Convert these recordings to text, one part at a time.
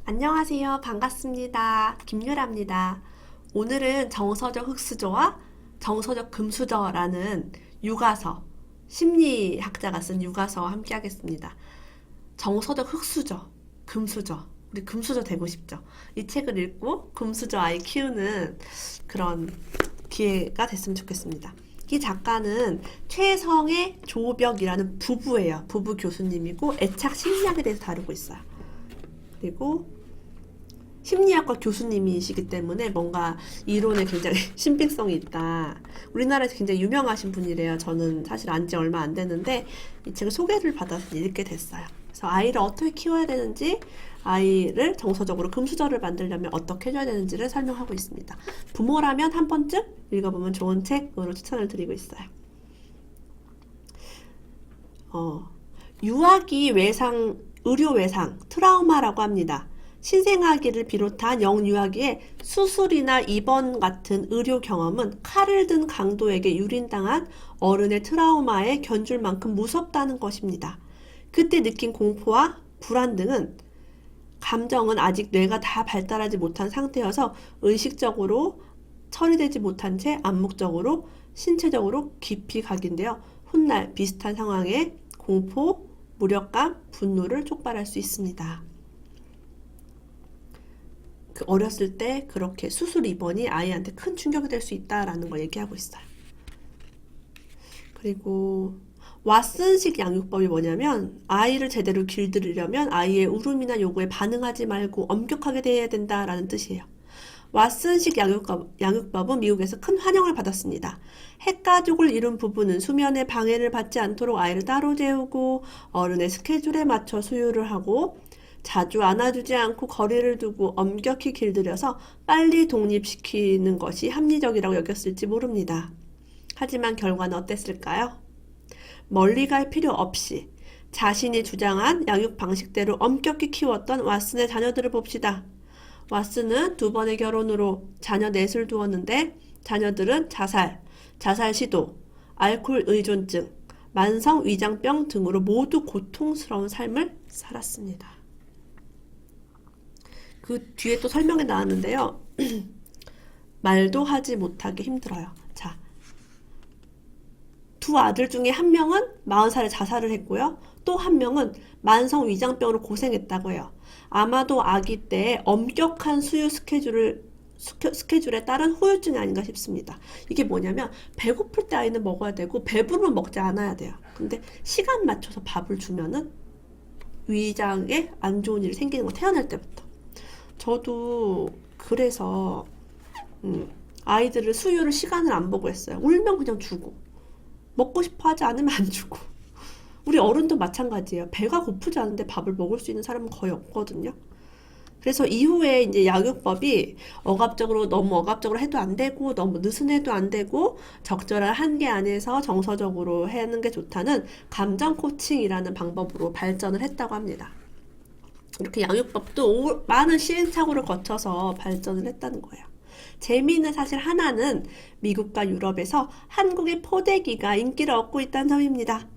안녕하세요. 반갑습니다. 김유라입니다. 오늘은 정서적 흑수저와 정서적 금수저라는 육아서, 심리학자가 쓴 육아서 함께 하겠습니다. 정서적 흑수저, 금수저. 우리 금수저 되고 싶죠? 이 책을 읽고 금수저 아이 키우는 그런 기회가 됐으면 좋겠습니다. 이 작가는 최성애 조벽이라는 부부예요. 부부 교수님이고 애착 심리학에 대해서 다루고 있어요. 그리고 심리학과 교수님이시기 때문에 뭔가 이론에 굉장히 신빙성이 있다. 우리나라에서 굉장히 유명하신 분이래요. 저는 사실 안지 얼마 안 됐는데 이 책을 소개를 받아서 읽게 됐어요. 그래서 아이를 어떻게 키워야 되는지, 아이를 정서적으로 금수저를 만들려면 어떻게 해줘야 되는지를 설명하고 있습니다. 부모라면 한 번쯤 읽어보면 좋은 책으로 추천을 드리고 있어요. 유아기 외상, 의료 외상, 트라우마라고 합니다. 신생아기를 비롯한 영유아기의 수술이나 입원 같은 의료 경험은 칼을 든 강도에게 유린당한 어른의 트라우마에 견줄 만큼 무섭다는 것입니다. 그때 느낀 공포와 불안 등은 감정은 아직 뇌가 다 발달하지 못한 상태여서 의식적으로 처리되지 못한 채 암묵적으로 신체적으로 깊이 각인되어 훗날 비슷한 상황에 공포, 무력감, 분노를 촉발할 수 있습니다. 어렸을 때 그렇게 수술 입원이 아이한테 큰 충격이 될 수 있다라는 걸 얘기하고 있어요. 그리고 왓슨식 양육법이 뭐냐면 아이를 제대로 길들이려면 아이의 울음이나 요구에 반응하지 말고 엄격하게 대해야 된다라는 뜻이에요. 왓슨식 양육법은 미국에서 큰 환영을 받았습니다. 핵가족을 이룬 부부는 수면에 방해를 받지 않도록 아이를 따로 재우고 어른의 스케줄에 맞춰 수유를 하고 자주 안아주지 않고 거리를 두고 엄격히 길들여서 빨리 독립시키는 것이 합리적이라고 여겼을지 모릅니다. 하지만 결과는 어땠을까요? 멀리 갈 필요 없이 자신이 주장한 양육 방식대로 엄격히 키웠던 왓슨의 자녀들을 봅시다. 왓슨은 2번의 결혼으로 자녀 넷을 두었는데 자녀들은 자살 시도, 알코올 의존증, 만성 위장병 등으로 모두 고통스러운 삶을 살았습니다. 그 뒤에 또 설명이 나왔는데요. 말도 하지 못하게 힘들어요. 자, 두 아들 중에 한 명은 40살에 자살을 했고요. 또 한 명은 만성 위장병으로 고생했다고 해요. 아마도 아기 때 엄격한 수유 스케줄에 따른 후유증이 아닌가 싶습니다. 이게 뭐냐면 배고플 때 아이는 먹어야 되고 배부르면 먹지 않아야 돼요. 근데 시간 맞춰서 밥을 주면은 위장에 안 좋은 일이 생기는 거, 태어날 때부터. 저도 그래서 아이들을 수유를 시간을 안 보고 했어요. 울면 그냥 주고 먹고 싶어 하지 않으면 안 주고. 우리 어른도 마찬가지예요. 배가 고프지 않은데 밥을 먹을 수 있는 사람은 거의 없거든요. 그래서 이후에 이제 양육법이 너무 억압적으로 해도 안 되고 너무 느슨해도 안 되고 적절한 한계 안에서 정서적으로 하는 게 좋다는 감정 코칭이라는 방법으로 발전을 했다고 합니다. 이렇게 양육법도 많은 시행착오를 거쳐서 발전을 했다는 거예요. 재미있는 사실 하나는 미국과 유럽에서 한국의 포대기가 인기를 얻고 있다는 점입니다.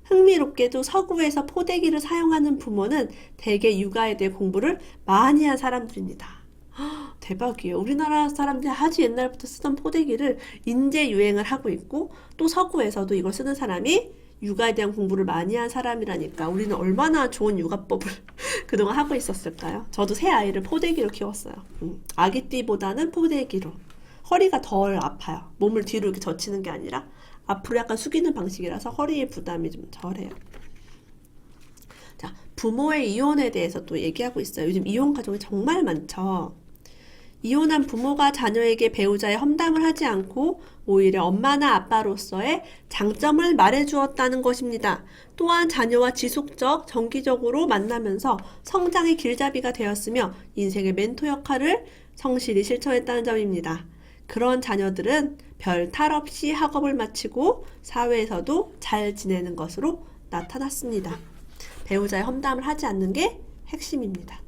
흥미롭게도 서구에서 포대기를 사용하는 부모는 대개 육아에 대해 공부를 많이 한 사람들입니다. 대박이에요. 우리나라 사람들이 아주 옛날부터 쓰던 포대기를 인재 유행을 하고 있고 또 서구에서도 이걸 쓰는 사람이 육아에 대한 공부를 많이 한 사람이라니까 우리는 얼마나 좋은 육아법을 그동안 하고 있었을까요? 저도 새 아이를 포대기로 키웠어요. 아기띠보다는 포대기로. 허리가 덜 아파요. 몸을 뒤로 이렇게 젖히는 게 아니라 앞으로 약간 숙이는 방식이라서 허리의 부담이 좀 덜해요. 자, 부모의 이혼에 대해서 또 얘기하고 있어요. 요즘 이혼 가족이 정말 많죠. 이혼한 부모가 자녀에게 배우자의 험담을 하지 않고 오히려 엄마나 아빠로서의 장점을 말해주었다는 것입니다. 또한 자녀와 지속적, 정기적으로 만나면서 성장의 길잡이가 되었으며 인생의 멘토 역할을 성실히 실천했다는 점입니다. 그런 자녀들은 별 탈 없이 학업을 마치고 사회에서도 잘 지내는 것으로 나타났습니다. 배우자의 험담을 하지 않는 게 핵심입니다.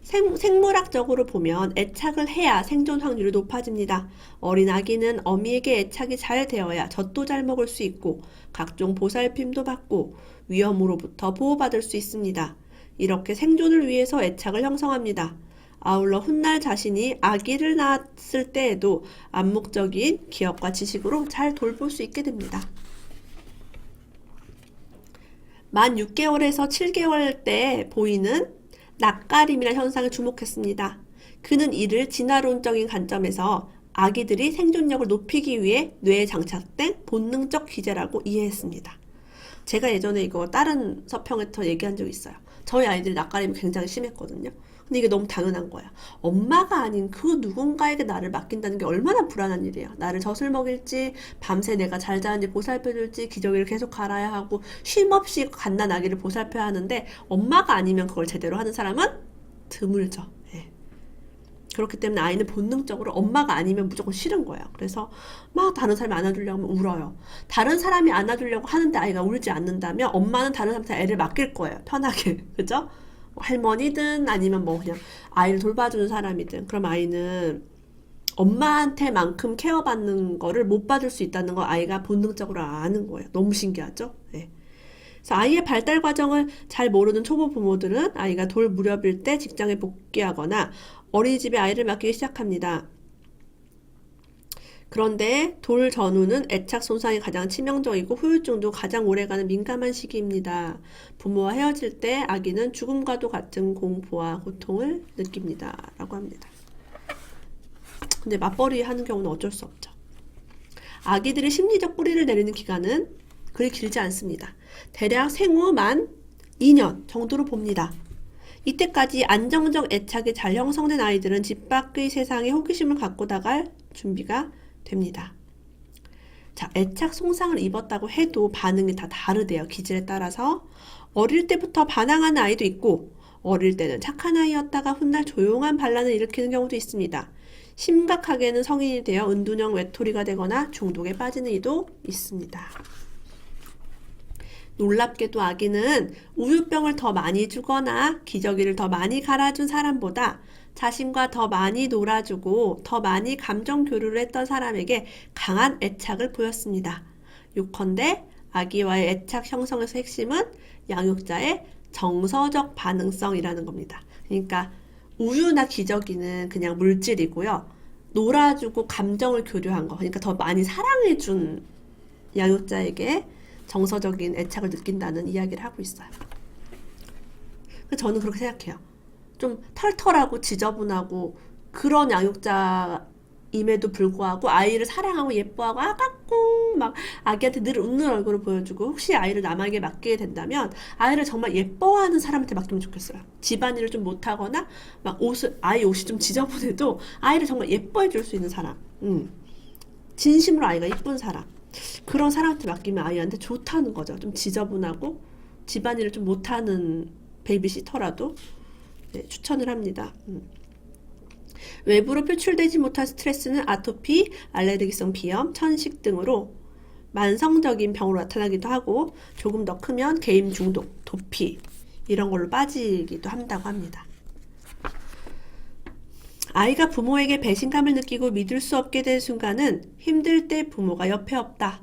생물학적으로 보면 애착을 해야 생존 확률이 높아집니다. 어린 아기는 어미에게 애착이 잘 되어야 젖도 잘 먹을 수 있고 각종 보살핌도 받고 위험으로부터 보호받을 수 있습니다. 이렇게 생존을 위해서 애착을 형성합니다. 아울러 훗날 자신이 아기를 낳았을 때에도 암묵적인 기억과 지식으로 잘 돌볼 수 있게 됩니다. 만 6개월에서 7개월 때 보이는 낯가림이라는 현상에 주목했습니다. 그는 이를 진화론적인 관점에서 아기들이 생존력을 높이기 위해 뇌에 장착된 본능적 기제라고 이해했습니다. 제가 예전에 이거 다른 서평에서 얘기한 적이 있어요. 저희 아이들이 낯가림이 굉장히 심했거든요. 근데 이게 너무 당연한 거야. 엄마가 아닌 그 누군가에게 나를 맡긴다는 게 얼마나 불안한 일이에요. 나를 젖을 먹일지, 밤새 내가 잘 자는지 보살펴줄지, 기저귀를 계속 갈아야 하고, 쉼없이 갓난 아기를 보살펴야 하는데, 엄마가 아니면 그걸 제대로 하는 사람은 드물죠. 예. 그렇기 때문에 아이는 본능적으로 엄마가 아니면 무조건 싫은 거예요. 그래서 막 다른 사람이 안아주려고 하면 울어요. 다른 사람이 안아주려고 하는데 아이가 울지 않는다면 엄마는 다른 사람한테 애를 맡길 거예요. 편하게. 그죠? 할머니든 아니면 뭐 그냥 아이를 돌봐주는 사람이든. 그럼 아이는 엄마한테만큼 케어받는 거를 못 받을 수 있다는 걸 아이가 본능적으로 아는 거예요. 너무 신기하죠? 네. 그래서 아이의 발달 과정을 잘 모르는 초보 부모들은 아이가 돌 무렵일 때 직장에 복귀하거나 어린이집에 아이를 맡기기 시작합니다. 그런데 돌 전후는 애착 손상이 가장 치명적이고 후유증도 가장 오래가는 민감한 시기입니다. 부모와 헤어질 때 아기는 죽음과도 같은 공포와 고통을 느낍니다. 라고 합니다. 근데 맞벌이 하는 경우는 어쩔 수 없죠. 아기들이 심리적 뿌리를 내리는 기간은 그리 길지 않습니다. 대략 생후 만 2년 정도로 봅니다. 이때까지 안정적 애착이 잘 형성된 아이들은 집 밖의 세상에 호기심을 갖고 나갈 준비가 됩니다. 자, 애착 손상을 입었다고 해도 반응이 다 다르대요. 기질에 따라서. 어릴 때부터 반항하는 아이도 있고 어릴 때는 착한 아이였다가 훗날 조용한 반란을 일으키는 경우도 있습니다. 심각하게는 성인이 되어 은둔형 외톨이가 되거나 중독에 빠지는 이도 있습니다. 놀랍게도 아기는 우유병을 더 많이 주거나 기저귀를 더 많이 갈아준 사람보다 자신과 더 많이 놀아주고 더 많이 감정 교류를 했던 사람에게 강한 애착을 보였습니다. 요컨대 아기와의 애착 형성에서 핵심은 양육자의 정서적 반응성이라는 겁니다. 그러니까 우유나 기저귀는 그냥 물질이고요. 놀아주고 감정을 교류한 거, 그러니까 더 많이 사랑해준 양육자에게 정서적인 애착을 느낀다는 이야기를 하고 있어요. 저는 그렇게 생각해요. 좀 털털하고 지저분하고 그런 양육자임에도 불구하고 아이를 사랑하고 예뻐하고 아깝고 막 아기한테 늘 웃는 얼굴을 보여주고 혹시 아이를 남에게 맡기게 된다면 아이를 정말 예뻐하는 사람한테 맡기면 좋겠어요. 집안일을 좀 못하거나 막 아이 옷이 좀 지저분해도 아이를 정말 예뻐해 줄 수 있는 사람. 진심으로 아이가 예쁜 사람. 그런 사람한테 맡기면 아이한테 좋다는 거죠. 좀 지저분하고 집안일을 좀 못하는 베이비시터라도 네, 추천을 합니다. 외부로 표출되지 못한 스트레스는 아토피, 알레르기성 비염, 천식 등으로 만성적인 병으로 나타나기도 하고 조금 더 크면 게임 중독, 도피 이런 걸로 빠지기도 한다고 합니다. 아이가 부모에게 배신감을 느끼고 믿을 수 없게 된 순간은 힘들 때 부모가 옆에 없다.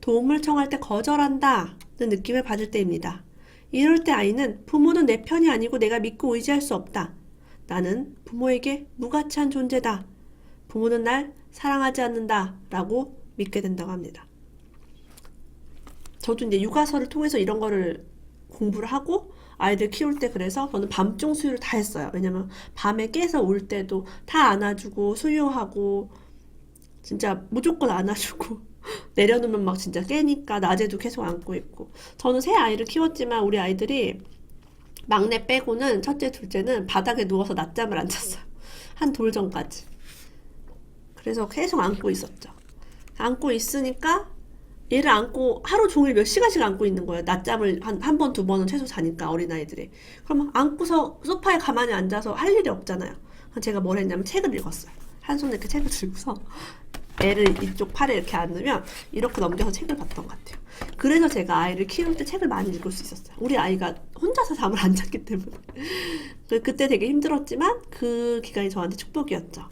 도움을 청할 때 거절한다는 느낌을 받을 때입니다. 이럴 때 아이는 부모는 내 편이 아니고 내가 믿고 의지할 수 없다. 나는 부모에게 무가치한 존재다. 부모는 날 사랑하지 않는다. 라고 믿게 된다고 합니다. 저도 이제 육아서를 통해서 이런 거를 공부를 하고 아이들 키울 때 그래서 저는 밤중 수유를 다 했어요. 왜냐면 밤에 깨서 올 때도 다 안아주고 수유하고 진짜 무조건 안아주고 내려놓으면 막 진짜 깨니까 낮에도 계속 안고 있고. 저는 세 아이를 키웠지만 우리 아이들이 막내 빼고는 첫째, 둘째는 바닥에 누워서 낮잠을 안 잤어요. 한 돌 전까지. 그래서 계속 안고 있었죠. 안고 있으니까 얘를 안고 하루 종일 몇 시간씩 안고 있는 거예요. 낮잠을 한 번, 두 번은 최소 자니까 어린아이들이. 그러면 안고서 소파에 가만히 앉아서 할 일이 없잖아요. 제가 뭘 했냐면 책을 읽었어요. 한 손에 이렇게 책을 들고서 애를 이쪽 팔에 이렇게 앉으면 이렇게 넘겨서 책을 봤던 것 같아요. 그래서 제가 아이를 키울 때 책을 많이 읽을 수 있었어요. 우리 아이가 혼자서 잠을 안 잤기 때문에. 그때 되게 힘들었지만 그 기간이 저한테 축복이었죠.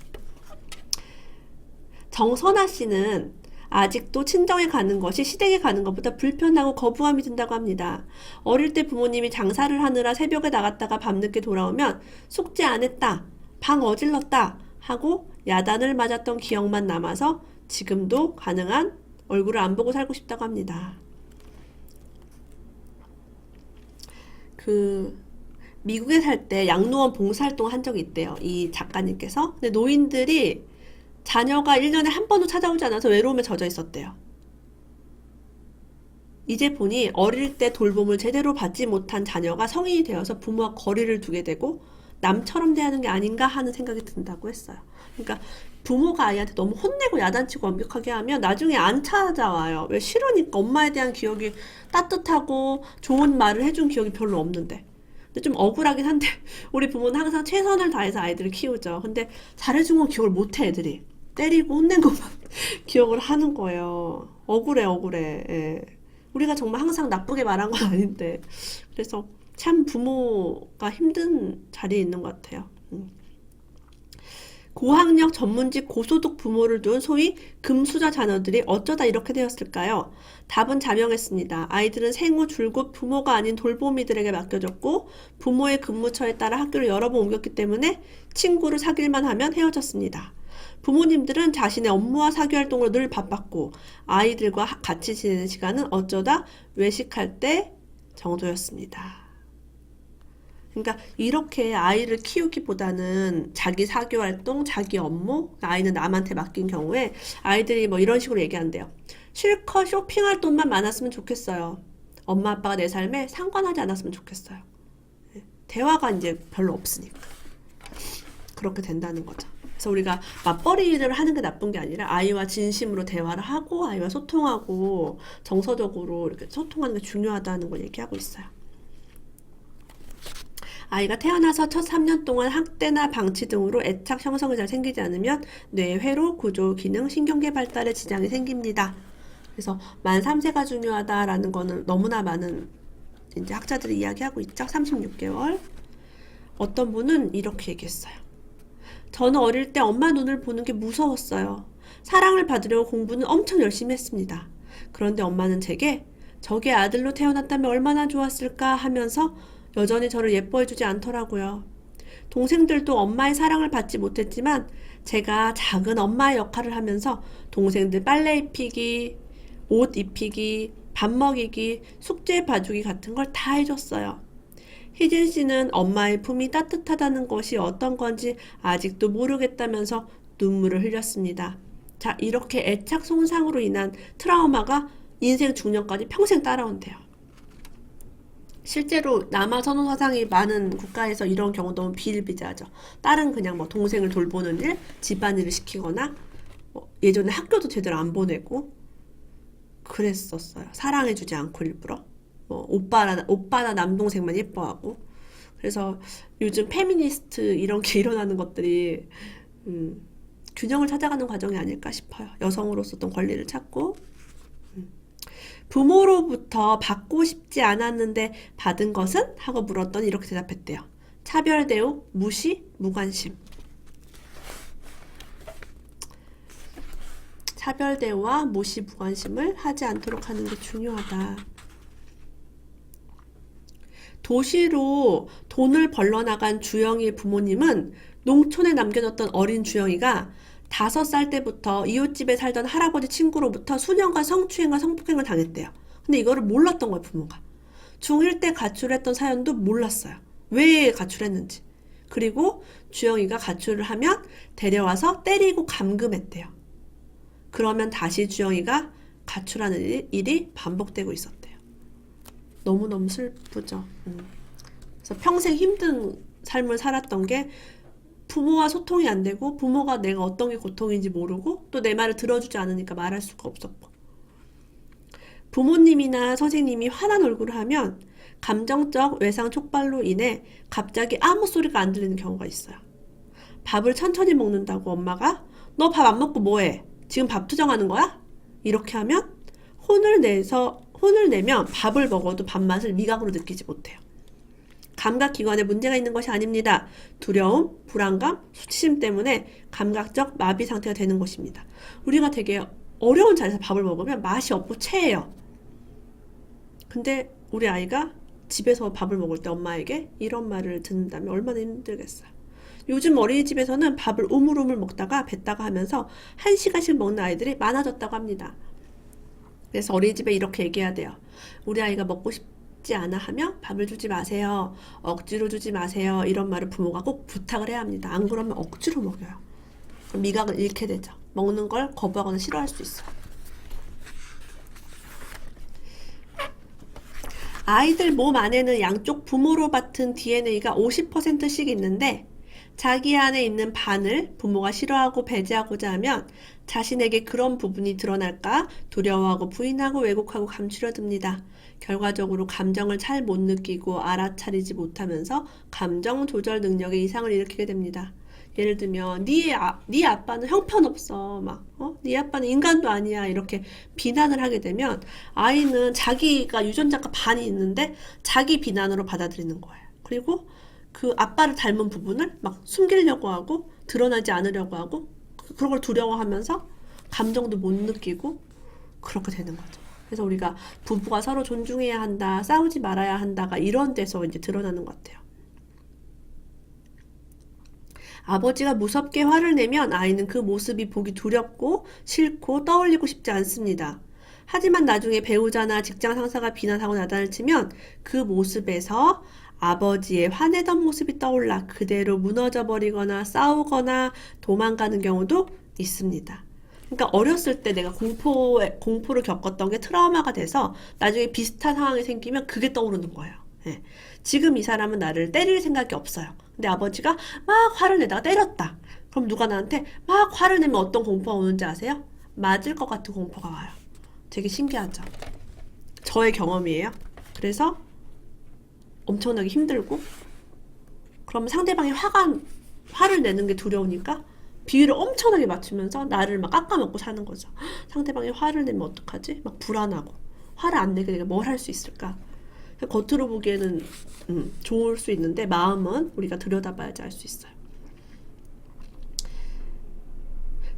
정선아 씨는 아직도 친정에 가는 것이 시댁에 가는 것보다 불편하고 거부감이 든다고 합니다. 어릴 때 부모님이 장사를 하느라 새벽에 나갔다가 밤늦게 돌아오면 숙제 안 했다, 방 어질렀다 하고 야단을 맞았던 기억만 남아서 지금도 가능한 얼굴을 안 보고 살고 싶다고 합니다. 미국에 살 때 양로원 봉사활동 한 적이 있대요. 이 작가님께서. 근데 노인들이 자녀가 1년에 한 번도 찾아오지 않아서 외로움에 젖어 있었대요. 이제 보니 어릴 때 돌봄을 제대로 받지 못한 자녀가 성인이 되어서 부모와 거리를 두게 되고 남처럼 대하는 게 아닌가 하는 생각이 든다고 했어요. 그러니까 부모가 아이한테 너무 혼내고 야단치고 엄격하게 하면 나중에 안 찾아와요. 왜 싫으니까 엄마에 대한 기억이 따뜻하고 좋은 말을 해준 기억이 별로 없는데. 근데 좀 억울하긴 한데 우리 부모는 항상 최선을 다해서 아이들을 키우죠. 근데 잘해준 건 기억을 못해 애들이. 때리고 혼낸 것만 기억을 하는 거예요. 억울해. 예. 우리가 정말 항상 나쁘게 말한 건 아닌데. 그래서 참 부모가 힘든 자리에 있는 것 같아요. 고학력 전문직 고소득 부모를 둔 소위 금수저 자녀들이 어쩌다 이렇게 되었을까요? 답은 자명했습니다. 아이들은 생후 줄곧 부모가 아닌 돌보미들에게 맡겨졌고 부모의 근무처에 따라 학교를 여러 번 옮겼기 때문에 친구를 사귈만 하면 헤어졌습니다. 부모님들은 자신의 업무와 사교활동으로 늘 바빴고 아이들과 같이 지내는 시간은 어쩌다 외식할 때 정도였습니다. 그러니까 이렇게 아이를 키우기보다는 자기 사교활동, 자기 업무, 아이는 남한테 맡긴 경우에 아이들이 뭐 이런 식으로 얘기한대요. 실컷 쇼핑할 돈만 많았으면 좋겠어요. 엄마 아빠가 내 삶에 상관하지 않았으면 좋겠어요. 대화가 이제 별로 없으니까. 그렇게 된다는 거죠. 그래서 우리가 맞벌이를 하는 게 나쁜 게 아니라 아이와 진심으로 대화를 하고 아이와 소통하고 정서적으로 이렇게 소통하는 게 중요하다는 걸 얘기하고 있어요. 아이가 태어나서 첫 3년 동안 학대나 방치 등으로 애착 형성이 잘 생기지 않으면 뇌 회로, 구조, 기능, 신경계 발달에 지장이 생깁니다. 그래서 만 3세가 중요하다라는 거는 너무나 많은 이제 학자들이 이야기하고 있죠. 36개월. 어떤 분은 이렇게 얘기했어요. 저는 어릴 때 엄마 눈을 보는 게 무서웠어요. 사랑을 받으려고 공부는 엄청 열심히 했습니다. 그런데 엄마는 제게 저게 아들로 태어났다면 얼마나 좋았을까 하면서 여전히 저를 예뻐해주지 않더라고요. 동생들도 엄마의 사랑을 받지 못했지만 제가 작은 엄마의 역할을 하면서 동생들 빨래 입히기, 옷 입히기, 밥 먹이기, 숙제 봐주기 같은 걸 다 해줬어요. 희진 씨는 엄마의 품이 따뜻하다는 것이 어떤 건지 아직도 모르겠다면서 눈물을 흘렸습니다. 자, 이렇게 애착 손상으로 인한 트라우마가 인생 중년까지 평생 따라온대요. 실제로 남아 선호 사상이 많은 국가에서 이런 경우 너무 비일비재하죠. 딸은 그냥 뭐 동생을 돌보는 일, 집안일을 시키거나 예전에 학교도 제대로 안 보내고 그랬었어요. 사랑해주지 않고 일부러 오빠나 남동생만 예뻐하고. 그래서 요즘 페미니스트 이런 게 일어나는 것들이 균형을 찾아가는 과정이 아닐까 싶어요. 여성으로서 어떤 권리를 찾고 부모로부터 받고 싶지 않았는데 받은 것은? 하고 물었더니 이렇게 대답했대요. 차별 대우, 무시, 무관심. 차별 대우와 무시, 무관심을 하지 않도록 하는 게 중요하다. 도시로 돈을 벌러 나간 주영이의 부모님은 농촌에 남겨졌던 어린 주영이가 5살 때부터 이웃집에 살던 할아버지 친구로부터 수년간 성추행과 성폭행을 당했대요. 근데 이거를 몰랐던 거예요, 부모가. 중1 때 가출했던 사연도 몰랐어요. 왜 가출했는지. 그리고 주영이가 가출을 하면 데려와서 때리고 감금했대요. 그러면 다시 주영이가 가출하는 일이 반복되고 있었대요. 너무너무 슬프죠. 그래서 평생 힘든 삶을 살았던 게 부모와 소통이 안 되고 부모가 내가 어떤 게 고통인지 모르고 또 내 말을 들어주지 않으니까 말할 수가 없었고, 부모님이나 선생님이 화난 얼굴을 하면 감정적 외상 촉발로 인해 갑자기 아무 소리가 안 들리는 경우가 있어요. 밥을 천천히 먹는다고 엄마가 너 밥 안 먹고 뭐해? 지금 밥 투정하는 거야? 이렇게 하면 혼을 내면 밥을 먹어도 밥맛을 미각으로 느끼지 못해요. 감각기관에 문제가 있는 것이 아닙니다. 두려움, 불안감, 수치심 때문에 감각적 마비 상태가 되는 것입니다. 우리가 되게 어려운 자리에서 밥을 먹으면 맛이 없고 체해요. 근데 우리 아이가 집에서 밥을 먹을 때 엄마에게 이런 말을 듣는다면 얼마나 힘들겠어요. 요즘 어린이집에서는 밥을 우물우물 먹다가 뱉다가 하면서 1시간씩 먹는 아이들이 많아졌다고 합니다. 그래서 어린이집에 이렇게 얘기해야 돼요. 우리 아이가 먹고 싶지 않아 하면 밥을 주지 마세요. 억지로 주지 마세요. 이런 말을 부모가 꼭 부탁을 해야 합니다. 안 그러면 억지로 먹여요. 그럼 미각을 잃게 되죠. 먹는 걸 거부하거나 싫어할 수 있어요. 아이들 몸 안에는 양쪽 부모로 받은 DNA가 50%씩 있는데 자기 안에 있는 반을 부모가 싫어하고 배제하고자 하면 자신에게 그런 부분이 드러날까 두려워하고 부인하고 왜곡하고 감추려 듭니다. 결과적으로 감정을 잘 못 느끼고 알아차리지 못하면서 감정 조절 능력에 이상을 일으키게 됩니다. 예를 들면 네 아빠는 형편없어 네 아빠는 인간도 아니야 이렇게 비난을 하게 되면 아이는 자기가 유전자가 반이 있는데 자기 비난으로 받아들이는 거예요. 그리고 그 아빠를 닮은 부분을 막 숨기려고 하고 드러나지 않으려고 하고 그런 걸 두려워하면서 감정도 못 느끼고 그렇게 되는 거죠. 그래서 우리가 부부가 서로 존중해야 한다, 싸우지 말아야 한다가 이런 데서 이제 드러나는 것 같아요. 아버지가 무섭게 화를 내면 아이는 그 모습이 보기 두렵고 싫고 떠올리고 싶지 않습니다. 하지만 나중에 배우자나 직장 상사가 비난하고 나단을 치면 그 모습에서 아버지의 화내던 모습이 떠올라 그대로 무너져 버리거나 싸우거나 도망가는 경우도 있습니다. 그러니까 어렸을 때 내가 공포를 겪었던 게 트라우마가 돼서 나중에 비슷한 상황이 생기면 그게 떠오르는 거예요. 예. 지금 이 사람은 나를 때릴 생각이 없어요. 근데 아버지가 막 화를 내다가 때렸다. 그럼 누가 나한테 막 화를 내면 어떤 공포가 오는지 아세요? 맞을 것 같은 공포가 와요. 되게 신기하죠? 저의 경험이에요. 그래서 엄청나게 힘들고 그러면 상대방이 화를 내는 게 두려우니까 비위를 엄청나게 맞추면서 나를 막 깎아먹고 사는 거죠. 상대방이 화를 내면 어떡하지? 막 불안하고 화를 안 내게 내가 뭘 할 수 있을까? 겉으로 보기에는 좋을 수 있는데 마음은 우리가 들여다봐야지 알 수 있어요.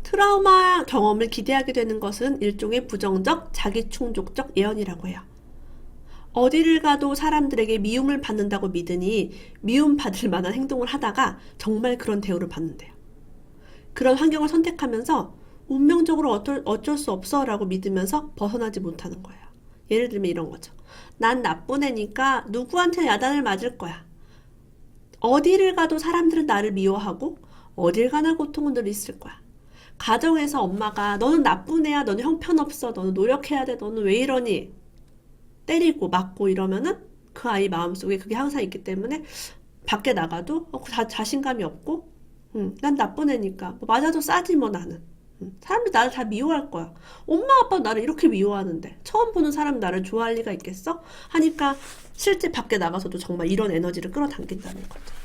트라우마 경험을 기대하게 되는 것은 일종의 부정적 자기충족적 예언이라고 해요. 어디를 가도 사람들에게 미움을 받는다고 믿으니 미움받을 만한 행동을 하다가 정말 그런 대우를 받는데요. 그런 환경을 선택하면서 운명적으로 어쩔 수 없어 라고 믿으면서 벗어나지 못하는 거예요. 예를 들면 이런 거죠. 난 나쁜 애니까 누구한테 야단을 맞을 거야. 어디를 가도 사람들은 나를 미워하고 어딜 가나 고통은 늘 있을 거야. 가정에서 엄마가 너는 나쁜 애야, 너는 형편없어, 너는 노력해야 돼, 너는 왜 이러니? 때리고 맞고 이러면은 그 아이 마음속에 그게 항상 있기 때문에 밖에 나가도 자신감이 없고 난 나쁜 애니까 뭐 맞아도 싸지 뭐 나는. 사람들이 나를 다 미워할 거야. 엄마 아빠 나를 이렇게 미워하는데 처음 보는 사람이 나를 좋아할 리가 있겠어? 하니까 실제 밖에 나가서도 정말 이런 에너지를 끌어당긴다는 거죠.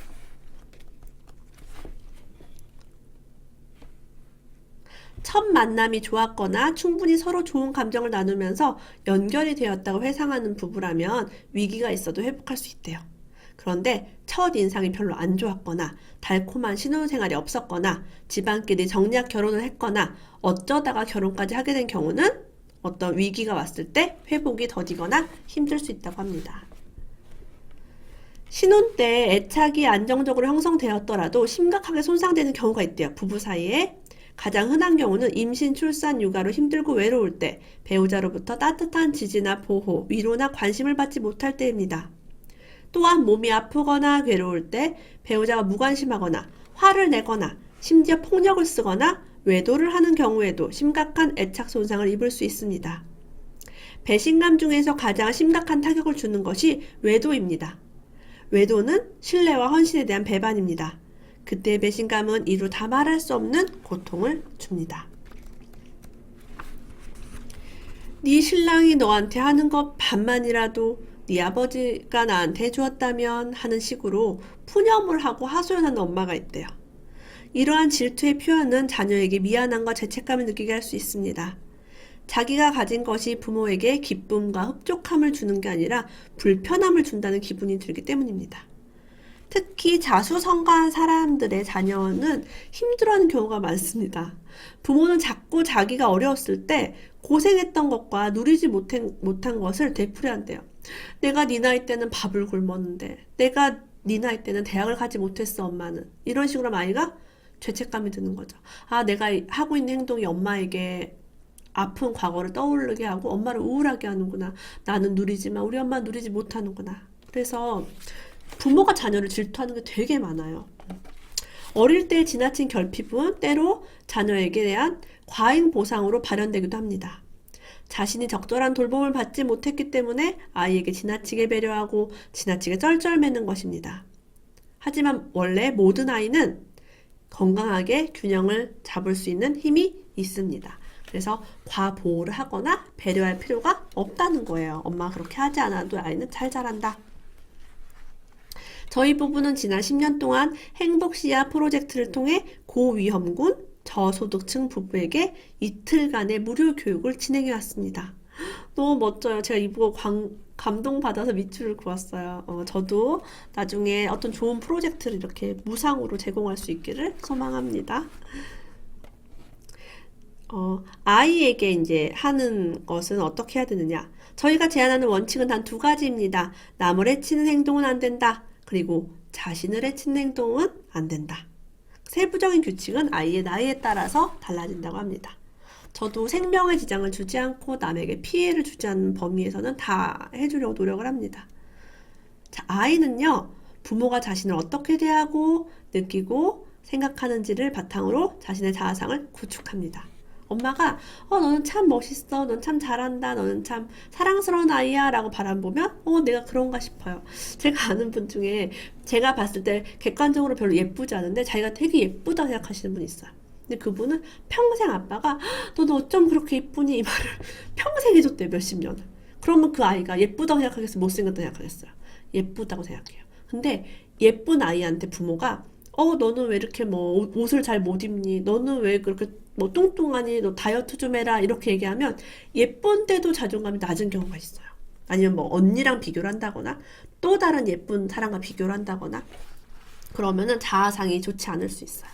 첫 만남이 좋았거나 충분히 서로 좋은 감정을 나누면서 연결이 되었다고 회상하는 부부라면 위기가 있어도 회복할 수 있대요. 그런데 첫 인상이 별로 안 좋았거나 달콤한 신혼생활이 없었거나 집안끼리 정략 결혼을 했거나 어쩌다가 결혼까지 하게 된 경우는 어떤 위기가 왔을 때 회복이 더디거나 힘들 수 있다고 합니다. 신혼 때 애착이 안정적으로 형성되었더라도 심각하게 손상되는 경우가 있대요. 부부 사이에. 가장 흔한 경우는 임신, 출산, 육아로 힘들고 외로울 때 배우자로부터 따뜻한 지지나 보호, 위로나 관심을 받지 못할 때입니다. 또한 몸이 아프거나 괴로울 때 배우자가 무관심하거나 화를 내거나 심지어 폭력을 쓰거나 외도를 하는 경우에도 심각한 애착 손상을 입을 수 있습니다. 배신감 중에서 가장 심각한 타격을 주는 것이 외도입니다. 외도는 신뢰와 헌신에 대한 배반입니다. 그때의 배신감은 이루 다 말할 수 없는 고통을 줍니다. 네 신랑이 너한테 하는 것 반만이라도 네 아버지가 나한테 해주었다면 하는 식으로 푸념을 하고 하소연하는 엄마가 있대요. 이러한 질투의 표현은 자녀에게 미안함과 죄책감을 느끼게 할 수 있습니다. 자기가 가진 것이 부모에게 기쁨과 흡족함을 주는 게 아니라 불편함을 준다는 기분이 들기 때문입니다. 특히 자수성가한 사람들의 자녀는 힘들어하는 경우가 많습니다. 부모는 자꾸 자기가 어려웠을 때 고생했던 것과 누리지 못한 것을 되풀이한대요. 내가 네 나이 때는 밥을 굶었는데, 내가 네 나이 때는 대학을 가지 못했어, 엄마는. 이런 식으로 하면 아이가 죄책감이 드는 거죠. 아, 내가 하고 있는 행동이 엄마에게 아픈 과거를 떠오르게 하고 엄마를 우울하게 하는구나. 나는 누리지만 우리 엄마는 누리지 못하는구나. 그래서 부모가 자녀를 질투하는 게 되게 많아요. 어릴 때 지나친 결핍은 때로 자녀에게 대한 과잉 보상으로 발현되기도 합니다. 자신이 적절한 돌봄을 받지 못했기 때문에 아이에게 지나치게 배려하고 지나치게 쩔쩔매는 것입니다. 하지만 원래 모든 아이는 건강하게 균형을 잡을 수 있는 힘이 있습니다. 그래서 과보호를 하거나 배려할 필요가 없다는 거예요. 엄마가 그렇게 하지 않아도 아이는 잘 자란다. 저희 부부는 지난 10년 동안 행복시야 프로젝트를 통해 고위험군 저소득층 부부에게 이틀간의 무료 교육을 진행해 왔습니다. 너무 멋져요. 제가 이 보고 감동받아서 밑줄을 그었어요. 저도 나중에 어떤 좋은 프로젝트를 이렇게 무상으로 제공할 수 있기를 소망합니다. 아이에게 이제 하는 것은 어떻게 해야 되느냐? 저희가 제안하는 원칙은 단 두 가지입니다. 남을 해치는 행동은 안 된다. 그리고 자신을 해치는 행동은 안 된다. 세부적인 규칙은 아이의 나이에 따라서 달라진다고 합니다. 저도 생명에 지장을 주지 않고 남에게 피해를 주지 않는 범위에서는 다 해주려고 노력을 합니다. 자, 아이는요, 부모가 자신을 어떻게 대하고 느끼고 생각하는지를 바탕으로 자신의 자아상을 구축합니다. 엄마가 너는 참 멋있어, 넌 참 잘한다, 너는 참 사랑스러운 아이야 라고 바라보면 내가 그런가 싶어요. 제가 아는 분 중에 제가 봤을 때 객관적으로 별로 예쁘지 않은데 자기가 되게 예쁘다고 생각하시는 분이 있어요. 근데 그분은 평생 아빠가 너 어쩜 그렇게 예쁘니 이 말을 평생 해줬대요. 몇십 년을. 그러면 그 아이가 예쁘다고 생각하겠어요? 못생겼다고 생각하겠어요? 예쁘다고 생각해요. 근데 예쁜 아이한테 부모가 너는 왜 이렇게 뭐 옷을 잘 못 입니? 너는 왜 그렇게 뭐 뚱뚱하니? 너 다이어트 좀 해라 이렇게 얘기하면 예쁜 때도 자존감이 낮은 경우가 있어요. 아니면 뭐 언니랑 비교를 한다거나 또 다른 예쁜 사람과 비교를 한다거나 그러면은 자아상이 좋지 않을 수 있어요.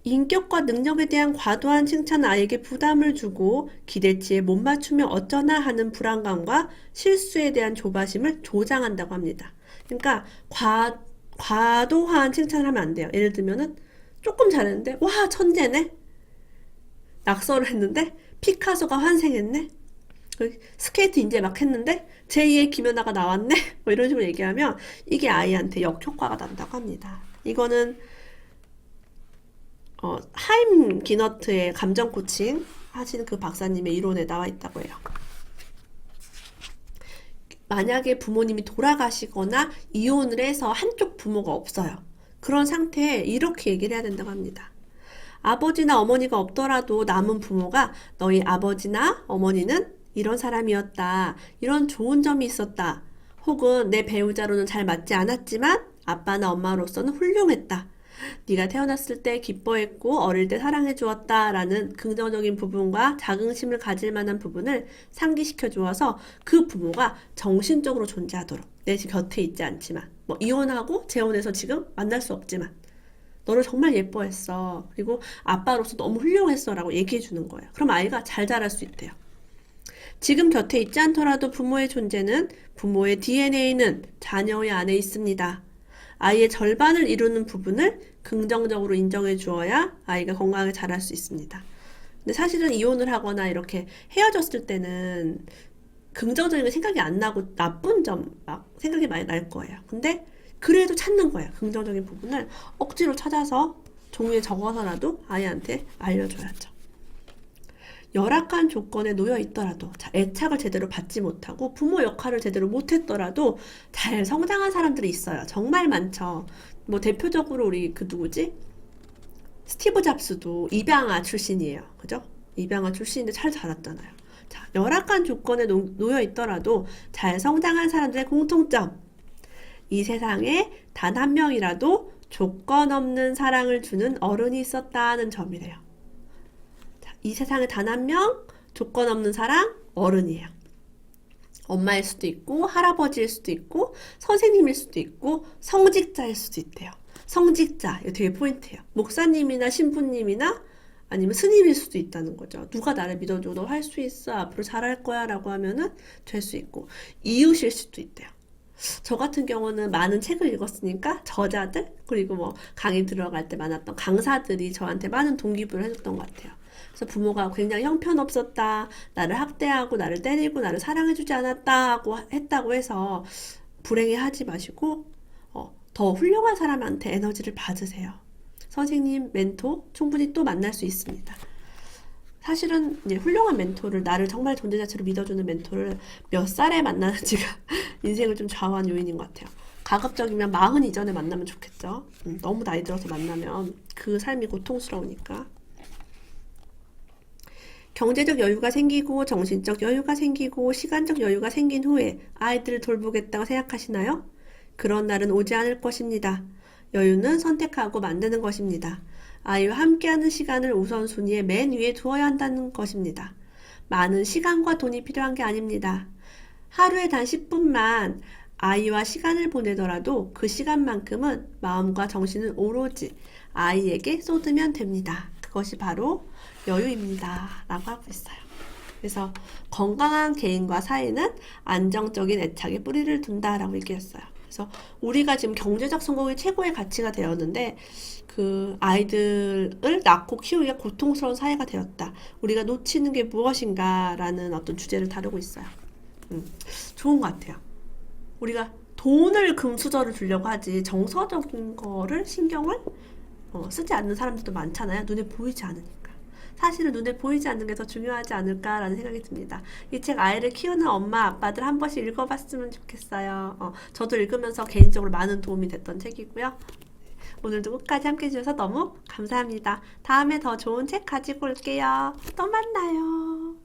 인격과 능력에 대한 과도한 칭찬은 아이에게 부담을 주고 기대치에 못 맞추면 어쩌나 하는 불안감과 실수에 대한 조바심을 조장한다고 합니다. 그러니까 과도한 칭찬을 하면 안 돼요. 예를 들면은 조금 잘했는데 와 천재네? 낙서를 했는데 피카소가 환생했네? 스케이트 이제 막 했는데 제2의 김연아가 나왔네? 뭐 이런 식으로 얘기하면 이게 아이한테 역효과가 난다고 합니다. 이거는 하임 기너트의 감정 코칭 하시는 그 박사님의 이론에 나와 있다고 해요. 만약에 부모님이 돌아가시거나 이혼을 해서 한쪽 부모가 없어요. 그런 상태에 이렇게 얘기를 해야 된다고 합니다. 아버지나 어머니가 없더라도 남은 부모가 너희 아버지나 어머니는 이런 사람이었다. 이런 좋은 점이 있었다. 혹은 내 배우자로는 잘 맞지 않았지만 아빠나 엄마로서는 훌륭했다. 네가 태어났을 때 기뻐했고 어릴 때 사랑해 주었다 라는 긍정적인 부분과 자긍심을 가질 만한 부분을 상기시켜 주어서 그 부모가 정신적으로 존재하도록 내 곁에 있지 않지만 뭐 이혼하고 재혼해서 지금 만날 수 없지만 너를 정말 예뻐했어. 그리고 아빠로서 너무 훌륭했어 라고 얘기해 주는 거예요. 그럼 아이가 잘 자랄 수 있대요. 지금 곁에 있지 않더라도 부모의 존재는 부모의 DNA는 자녀의 안에 있습니다. 아이의 절반을 이루는 부분을 긍정적으로 인정해 주어야 아이가 건강하게 자랄 수 있습니다. 근데 사실은 이혼을 하거나 이렇게 헤어졌을 때는 긍정적인 게 생각이 안 나고 나쁜 점 막 생각이 많이 날 거예요. 근데 그래도 찾는 거예요. 긍정적인 부분을 억지로 찾아서 종이에 적어서라도 아이한테 알려줘야죠. 열악한 조건에 놓여 있더라도 애착을 제대로 받지 못하고 부모 역할을 제대로 못했더라도 잘 성장한 사람들이 있어요. 정말 많죠. 뭐 대표적으로 우리 그 누구지? 스티브 잡스도 입양아 출신이에요. 그죠? 입양아 출신인데 잘 자랐잖아요. 자, 열악한 조건에 놓여 있더라도 잘 성장한 사람들의 공통점. 이 세상에 단 한 명이라도 조건 없는 사랑을 주는 어른이 있었다는 점이래요. 이 세상에 단 한 명 조건 없는 사랑 어른이에요. 엄마일 수도 있고, 할아버지일 수도 있고, 선생님일 수도 있고, 성직자일 수도 있대요. 성직자, 이거 되게 포인트예요. 목사님이나 신부님이나 아니면 스님일 수도 있다는 거죠. 누가 나를 믿어줘, 너 할 수 있어, 앞으로 잘할 거야 라고 하면은 될 수 있고, 이웃일 수도 있대요. 저 같은 경우는 많은 책을 읽었으니까 저자들, 그리고 뭐 강의 들어갈 때 많았던 강사들이 저한테 많은 동기부여를 해줬던 것 같아요. 그래서 부모가 굉장히 형편없었다, 나를 학대하고 나를 때리고 나를 사랑해주지 않았다고 했다고 해서 불행해하지 마시고 더 훌륭한 사람한테 에너지를 받으세요. 선생님, 멘토 충분히 또 만날 수 있습니다. 사실은 이제 훌륭한 멘토를, 나를 정말 존재 자체로 믿어주는 멘토를 몇 살에 만나는지가 인생을 좀 좌우한 요인인 것 같아요. 가급적이면 40 이전에 만나면 좋겠죠. 너무 나이 들어서 만나면 그 삶이 고통스러우니까. 경제적 여유가 생기고 정신적 여유가 생기고 시간적 여유가 생긴 후에 아이들을 돌보겠다고 생각하시나요? 그런 날은 오지 않을 것입니다. 여유는 선택하고 만드는 것입니다. 아이와 함께하는 시간을 우선순위에 맨 위에 두어야 한다는 것입니다. 많은 시간과 돈이 필요한 게 아닙니다. 하루에 단 10분만 아이와 시간을 보내더라도 그 시간만큼은 마음과 정신을 오로지 아이에게 쏟으면 됩니다. 그것이 바로 여유입니다. 라고 하고 있어요. 그래서 건강한 개인과 사회는 안정적인 애착에 뿌리를 둔다라고 얘기했어요. 그래서 우리가 지금 경제적 성공이 최고의 가치가 되었는데 그 아이들을 낳고 키우기가 고통스러운 사회가 되었다. 우리가 놓치는 게 무엇인가라는 어떤 주제를 다루고 있어요. 좋은 것 같아요. 우리가 돈을 금수저를 주려고 하지 정서적인 거를 신경을 쓰지 않는 사람들도 많잖아요. 눈에 보이지 않으니까. 사실은 눈에 보이지 않는 게 더 중요하지 않을까라는 생각이 듭니다. 이 책 아이를 키우는 엄마 아빠들 한 번씩 읽어봤으면 좋겠어요. 저도 읽으면서 개인적으로 많은 도움이 됐던 책이고요. 오늘도 끝까지 함께 해주셔서 너무 감사합니다. 다음에 더 좋은 책 가지고 올게요. 또 만나요.